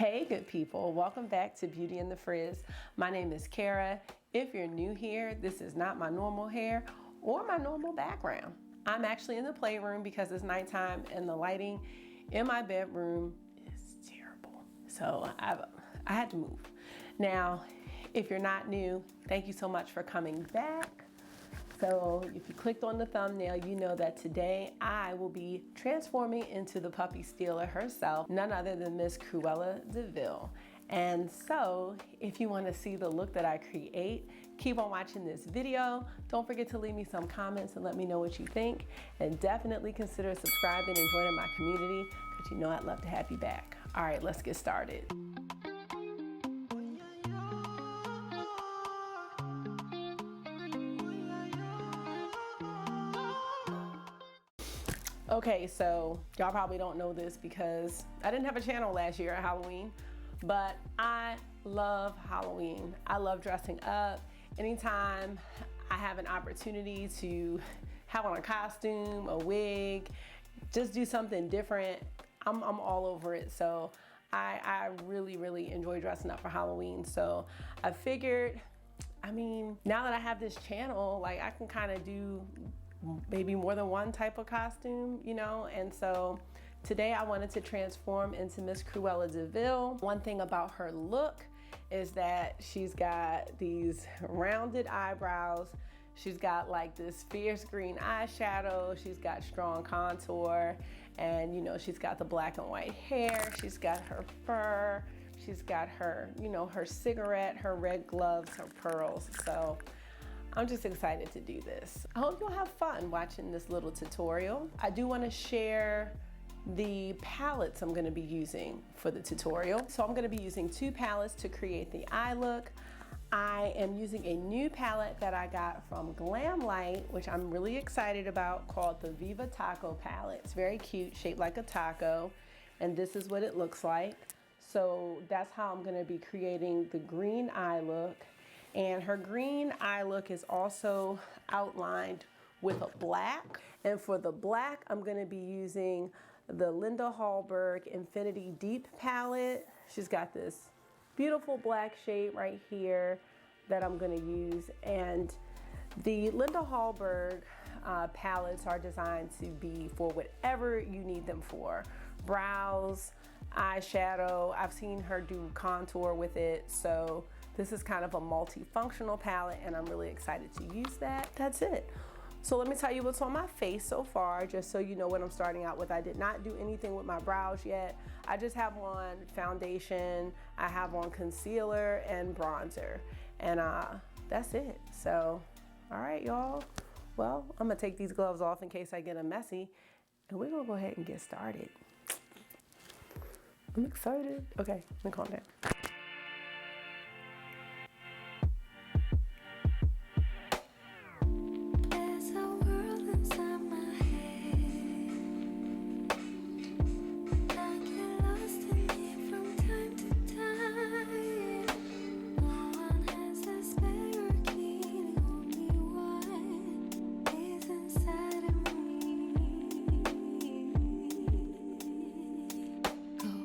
Hey good people, welcome back to Beauty and the Frizz. My name is Kara. If you're new here, this is not my normal hair or my normal background. I'm actually in the playroom because it's nighttime and the lighting in my bedroom is terrible. So I had to move. Now, if you're not new, thank you so much for coming back. So if you clicked on the thumbnail, you know that today I will be transforming into the puppy stealer herself, none other than Miss Cruella De Vil. And so if you want to see the look that I create, keep on watching this video. Don't forget to leave me some comments and let me know what you think. And definitely consider subscribing and joining my community because you know I'd love to have you back. All right, let's get started. Okay, so y'all probably don't know this because I didn't have a channel last year at Halloween, but I love Halloween. I love dressing up. Anytime I have an opportunity to have on a costume, a wig, just do something different, I'm all over it. So I really enjoy dressing up for Halloween. So I figured, I mean, now that I have this channel, like I can kind of do maybe more than one type of costume, you know? And so today I wanted to transform into Miss Cruella De Vil. One thing about her look is that she's got these rounded eyebrows. She's got like this fierce green eyeshadow. She's got strong contour. And you know, she's got the black and white hair. She's got her fur. She's got her, you know, her cigarette, her red gloves, her pearls. So I'm just excited to do this. I hope you'll have fun watching this little tutorial. I do want to share the palettes I'm going to be using for the tutorial. So I'm going to be using two palettes to create the eye look. I am using a new palette that I got from Glamlite, which I'm really excited about, called the Viva Taco palette. It's very cute, shaped like a taco, and this is what it looks like. So that's how I'm going to be creating the green eye look. And her green eye look is also outlined with a black. And for the black, I'm gonna be using the Hallberg Infinity Deep palette. She's got this beautiful black shade right here that I'm gonna use. And the Hallberg palettes are designed to be for whatever you need them for. Brows, eyeshadow. I've seen her do contour with it. So this is kind of a multifunctional palette and I'm really excited to use that. That's it. So let me tell you what's on my face so far, just so you know what I'm starting out with. I did not do anything with my brows yet. I just have on foundation, I have on concealer and bronzer, and that's it. So, all right, y'all. Well, I'm gonna take these gloves off in case I get them messy, and we're gonna go ahead and get started. I'm excited. Okay, let me calm down. Go.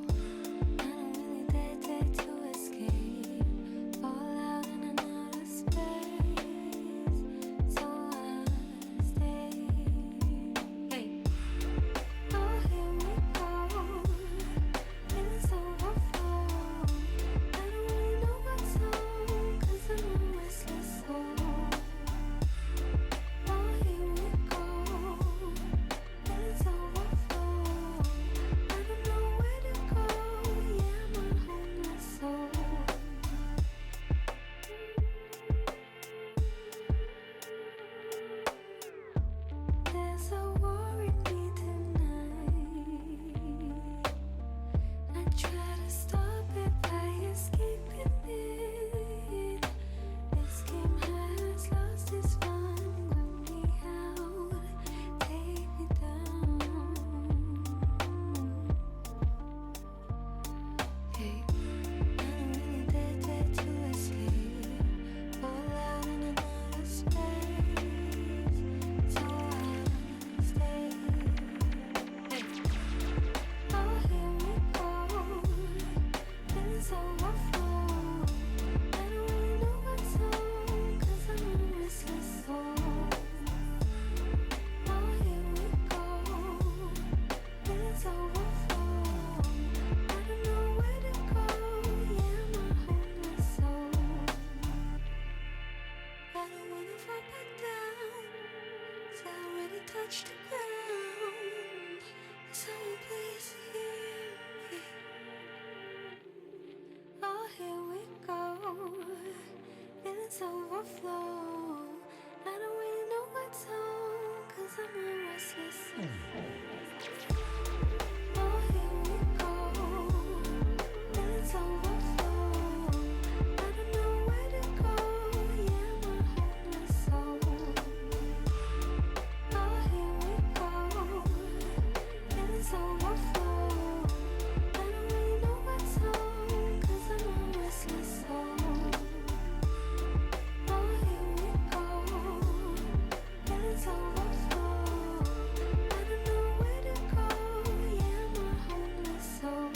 I don't really dare touch the ground. Someone please hear me. Oh, here we go. Feelings overflow. I don't really know what tone, 'cause I'm a restless soul. Oh, here we go. Feelings overflow. I don't know where to go. Yeah, my homeless soul. Oh, here we go. Feelings overflow. I don't really know what tone, 'cause I'm a restless soul. Oh, here we go. Feelings overflow. I don't know where to go. Yeah, my homeless soul.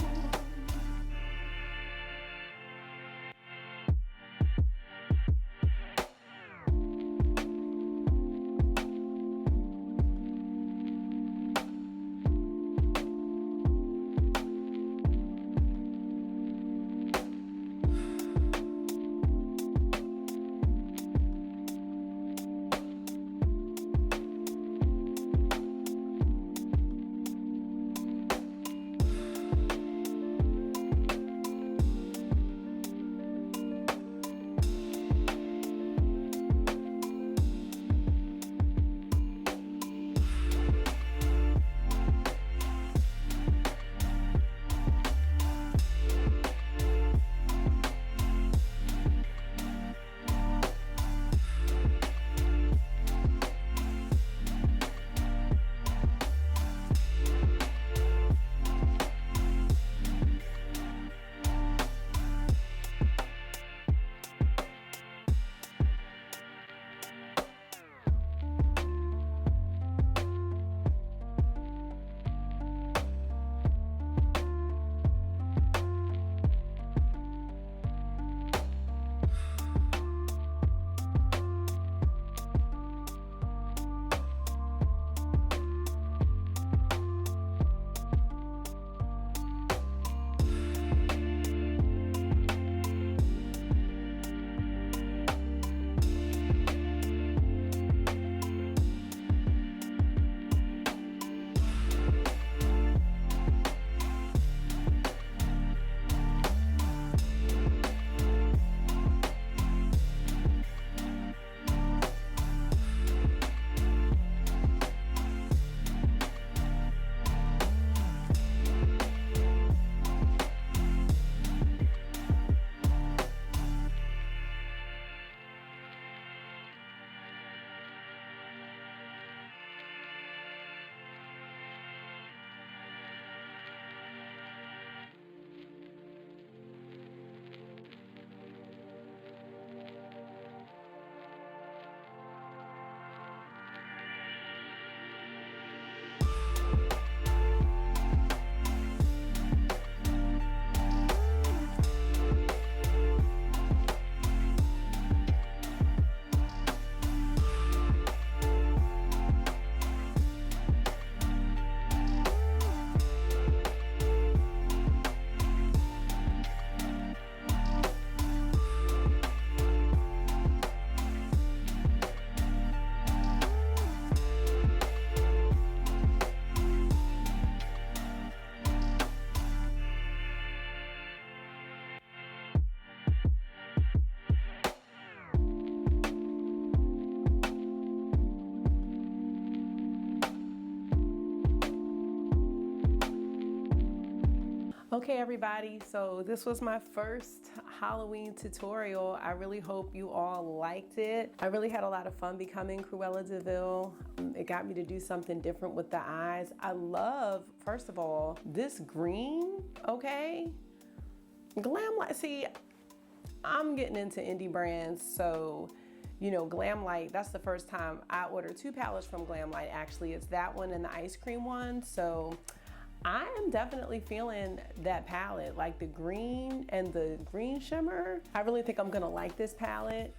Okay everybody, so this was my first Halloween tutorial. I really hope you all liked it. I really had a lot of fun becoming Cruella De Vil. It got me to do something different with the eyes. I love, first of all, this green, okay? Glamlite, see, I'm getting into indie brands, so you know, Glamlite, that's the first time I ordered 2 palettes from Glamlite actually. It's that one and the ice cream one, so I am definitely feeling that palette, like the green and the green shimmer. I really think I'm gonna like this palette.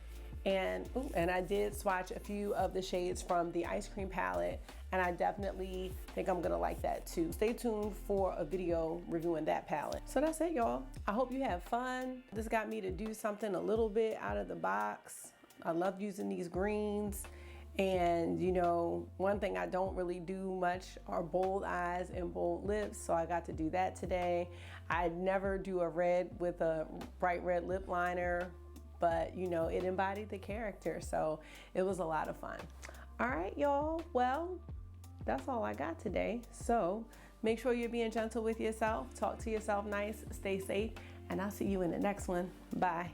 And I did swatch a few of the shades from the ice cream palette, and I definitely think I'm gonna like that too. Stay tuned for a video reviewing that palette. So that's it, y'all. I hope you have fun. This got me to do something a little bit out of the box. I love using these greens, And you know, one thing I don't really do much are bold eyes and bold lips, so I got to do that today. I never do a red with a bright red lip liner, but you know, it embodied the character, so it was a lot of fun. All right, y'all, well, that's all I got today. So make sure you're being gentle with yourself, talk to yourself nice, stay safe, and I'll see you in the next one. Bye.